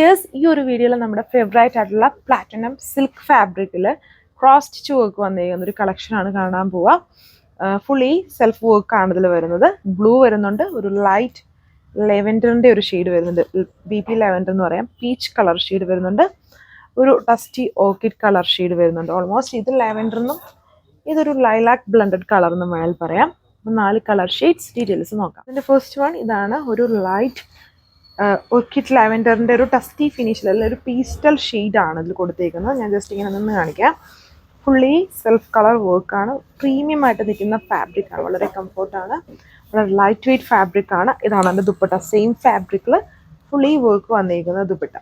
Dears, ഈ ഒരു വീഡിയോയിൽ നമ്മുടെ ഫേവറേറ്റ് ആയിട്ടുള്ള പ്ലാറ്റിനം സിൽക്ക് ഫാബ്രിക്കിൽ ക്രോസ് സ്റ്റിച്ച് വർക്ക് വന്നിരിക്കുന്ന ഒരു കളക്ഷനാണ് കാണാൻ പോവുക. ഫുള്ളി സെൽഫ് വർക്കാണ് ഇതിൽ വരുന്നത്. ബ്ലൂ വരുന്നുണ്ട്, ഒരു ലൈറ്റ് ലെവൻഡറിൻ്റെ ഒരു ഷെയ്ഡ് വരുന്നുണ്ട്, BP ലെവൻഡർ എന്ന് പറയാം. പീച്ച് കളർ ഷെയ്ഡ് വരുന്നുണ്ട്, ഒരു ഡസ്റ്റി ഓർക്കിഡ് കളർ ഷെയ്ഡ് വരുന്നുണ്ട്. ഓൾമോസ്റ്റ് ഇത് ലെവൻഡറിനും ഇതൊരു ലൈലാക്ക് ബ്ലെൻഡഡ് കളർ എന്ന് വേണമെങ്കിൽ പറയാം. 4 കളർ ഷെയ്ഡ്സ് ഡീറ്റെയിൽസ് നോക്കാം. ഇതിൻ്റെ ഫസ്റ്റ് വൺ ഇതാണ്, ഒരു ലൈറ്റ് ഓർക്കിഡ് ലാവൻഡറിൻ്റെ ഒരു ടസ്റ്റി ഫിനിഷിൽ അല്ല ഒരു പീസ്റ്റൽ ഷെയ്ഡാണ് ഇതിൽ കൊടുത്തേക്കുന്നത്. ഞാൻ ജസ്റ്റ് ഇങ്ങനെ നിന്ന് കാണിക്കാം. ഫുള്ളി സെൽഫ് കളർ വർക്കാണ്, പ്രീമിയം ആയിട്ട് നിൽക്കുന്ന ഫാബ്രിക്കാണ്, വളരെ കംഫർട്ടാണ്, വളരെ ലൈറ്റ് വെയ്റ്റ് ഫാബ്രിക്കാണ്. ഇതാണ് എൻ്റെ ദുപ്പട്ട, സെയിം ഫാബ്രിക്കിൽ ഫുള്ളി വർക്ക് വന്നിരിക്കുന്ന ദുപ്പട്ട.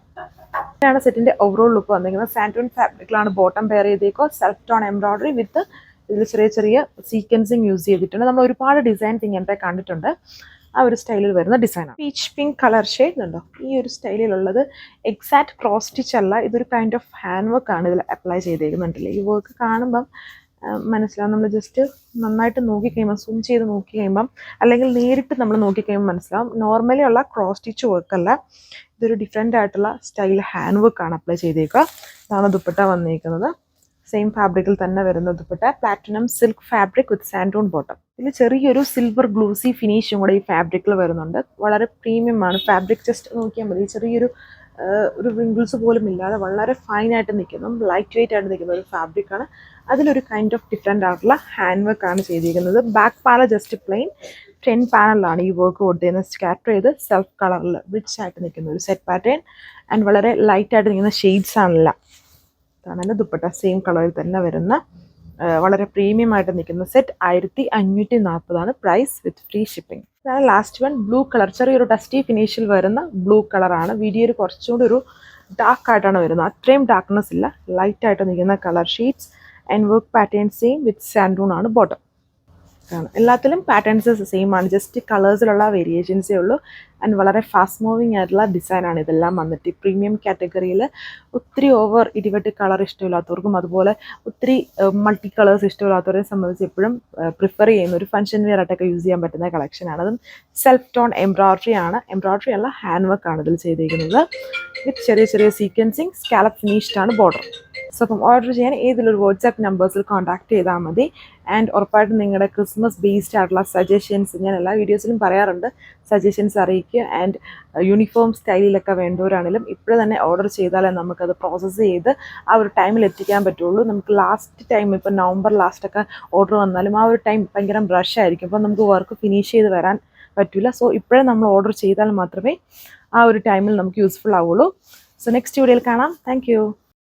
ഇതാണ് സെറ്റിൻ്റെ ഓവറോൾ ലുക്ക് വന്നിരിക്കുന്നത്. സാൻറ്റൂൺ ഫാബ്രിക്കിലാണ് ബോട്ടം പെയർ ചെയ്തേക്കുക. സെൽഫ് ടോൺ എംബ്രോയ്ഡറി വിത്ത് ഇതിൽ ചെറിയ ചെറിയ സീക്വൻസിങ് യൂസ് ചെയ്തിട്ടുണ്ട്. നമ്മൾ ഒരുപാട് ഡിസൈൻസ് ഇങ്ങനത്തെ കണ്ടിട്ടുണ്ട്. ആ ഒരു സ്റ്റൈലിൽ വരുന്ന ഡിസൈനാണ്. പീച്ച് പിങ്ക് കളർ ഷെയ്ഡ് ഉണ്ടോ, ഈ ഒരു സ്റ്റൈലിലുള്ളത് എക്സാക്ട് ക്രോസ് സ്റ്റിച്ച് അല്ല, ഇതൊരു കൈൻഡ് ഓഫ് ഹാൻഡ് വർക്ക് ആണ് ഇതിൽ അപ്ലൈ ചെയ്തേക്കുന്നുണ്ടല്ലേ. ഈ വർക്ക് കാണുമ്പം മനസ്സിലാവും. നമ്മൾ ജസ്റ്റ് നന്നായിട്ട് നോക്കി കഴിയുമ്പം, സൂം ചെയ്ത് നോക്കി കഴിയുമ്പം, അല്ലെങ്കിൽ നേരിട്ട് നമ്മൾ നോക്കി കഴിയുമ്പോൾ മനസ്സിലാവും. നോർമലി ഉള്ള ക്രോസ് സ്റ്റിച്ച് വർക്കല്ല, ഇതൊരു ഡിഫറെൻ്റ് ആയിട്ടുള്ള സ്റ്റൈൽ ഹാൻഡ് വർക്കാണ് അപ്ലൈ ചെയ്തേക്കുക. ഇതാണ് ദുപ്പട്ട വന്നിരിക്കുന്നത്. സെയിം ഫാബ്രിക്കിൽ തന്നെ വരുന്ന ദുപ്പട്ട, പ്ലാറ്റിനം സിൽക്ക് ഫാബ്രിക് വിത്ത് സാൻറ്റൂൺ ബോട്ടം. ഇതിൽ ചെറിയൊരു സിൽവർ ഗ്ലൂസി ഫിനിഷും കൂടെ ഈ ഫാബ്രിക്കിൽ വരുന്നുണ്ട്. വളരെ പ്രീമിയം ആണ് ഫാബ്രിക്. ജസ്റ്റ് നോക്കിയാൽ മതി, ചെറിയൊരു റിങ്കിൾസ് പോലും ഇല്ലാതെ വളരെ ഫൈനായിട്ട് നിൽക്കുന്നു, ലൈറ്റ് വെയ്റ്റ് ആയിട്ട് നിൽക്കുന്ന ഒരു ഫാബ്രിക്കാണ്. അതിലൊരു കൈൻഡ് ഓഫ് ഡിഫറെൻ്റ് ആയിട്ടുള്ള ഹാൻഡ് വർക്കാണ് ചെയ്തിരിക്കുന്നത്. Back panel just plain, front പാനലിലാണ് ഈ വർക്ക് കൊടുത്തിരുന്നത്. സ്കാറ്റർ ചെയ്ത് സെൽഫ് കളറിൽ റിച്ച് ആയിട്ട് നിൽക്കുന്ന ഒരു സെറ്റ് പാറ്റേൺ ആൻഡ് വളരെ ലൈറ്റ് ആയിട്ട് നിൽക്കുന്ന ഷെയ്ഡ്സ് ആണല്ല. ഇതാണ് എൻ്റെ ദുപ്പട്ട, സെയിം കളറിൽ തന്നെ വരുന്ന വളരെ പ്രീമിയം ആയിട്ട് നിൽക്കുന്ന set. 1540 price with free shipping. ഇതാണ് ലാസ്റ്റ് വൺ, ബ്ലൂ കളർ, ചെറിയൊരു ഡസ്റ്റി ഫിനിഷിൽ വരുന്ന ബ്ലൂ കളറാണ്. വീഡിയോയിൽ കുറച്ചുകൂടി ഒരു ഡാർക്ക് ആയിട്ടാണ് വരുന്നത്, അത്രയും ഡാർക്ക്നെസ് ഇല്ല, ലൈറ്റ് ആയിട്ട് നിൽക്കുന്ന colour sheets and work pattern same with സാൻഡൂൺ ആണ് ബോട്ടം. എല്ലാത്തിലും പാറ്റേൺസ് സെയിം ആണ്, ജസ്റ്റ് കളേഴ്സിലുള്ള വേരിയേഷൻസേ ഉള്ളൂ. ആൻഡ് വളരെ ഫാസ്റ്റ് മൂവിങ് ആയിട്ടുള്ള ഡിസൈനാണ് ഇതെല്ലാം വന്നിട്ട്. പ്രീമിയം കാറ്റഗറിയിൽ ഒത്തിരി ഓവർ ഇടിവെട്ട് കളർ ഇഷ്ടമില്ലാത്തവർക്കും അതുപോലെ ഒത്തിരി മൾട്ടി കളേഴ്സ് ഇഷ്ടമില്ലാത്തവരെ സംബന്ധിച്ച് എപ്പോഴും പ്രിഫർ ചെയ്യുന്ന ഒരു ഫംഗ്ഷൻ വെയർ ആയിട്ടൊക്കെ യൂസ് ചെയ്യാൻ പറ്റുന്ന കളക്ഷനാണ്. അതും സെൽഫ് ടോൺ എംബ്രോയ്ഡറി ആണ്, എംബ്രോയ്ഡറി അല്ല ഹാൻഡ് വർക്കാണ് ഇതിൽ ചെയ്തിരിക്കുന്നത്. വിത്ത് ചെറിയ ചെറിയ സീക്വൻസിങ്, സ്കാലപ്പ് ഫിനിഷ്ഡ് ആണ് ബോർഡർ. സോ അപ്പം ഓർഡർ ചെയ്യാൻ ഏതിലൊരു വാട്സാപ്പ് നമ്പേഴ്സിൽ കോൺടാക്ട് ചെയ്താൽ മതി. ആൻഡ് ഉറപ്പായിട്ടും നിങ്ങളുടെ ക്രിസ്മസ് ബേസ്ഡ് ആയിട്ടുള്ള സജഷൻസ്, ഞാൻ എല്ലാ വീഡിയോസിലും പറയാറുണ്ട്, സജഷൻസ് അറിയിക്കുക. ആൻഡ് യൂണിഫോം സ്റ്റൈലിലൊക്കെ വേണ്ടവരാണെങ്കിലും ഇപ്പോഴും തന്നെ ഓർഡർ ചെയ്താലേ നമുക്കത് പ്രോസസ്സ് ചെയ്ത് ആ ഒരു ടൈമിൽ എത്തിക്കാൻ പറ്റുള്ളൂ. നമുക്ക് ലാസ്റ്റ് ടൈം, ഇപ്പോൾ നവംബർ ലാസ്റ്റൊക്കെ ഓർഡർ വന്നാലും ആ ഒരു ടൈം ഭയങ്കര റഷ് ആയിരിക്കും, അപ്പോൾ നമുക്ക് വർക്ക് ഫിനിഷ് ചെയ്ത് വരാൻ പറ്റില്ല. സോ ഇപ്പോഴേ നമ്മൾ ഓർഡർ ചെയ്താൽ മാത്രമേ ആ ഒരു ടൈമിൽ നമുക്ക് യൂസ്ഫുൾ ആവുള്ളൂ. സോ നെക്സ്റ്റ് വീഡിയോയിൽ കാണാം. താങ്ക്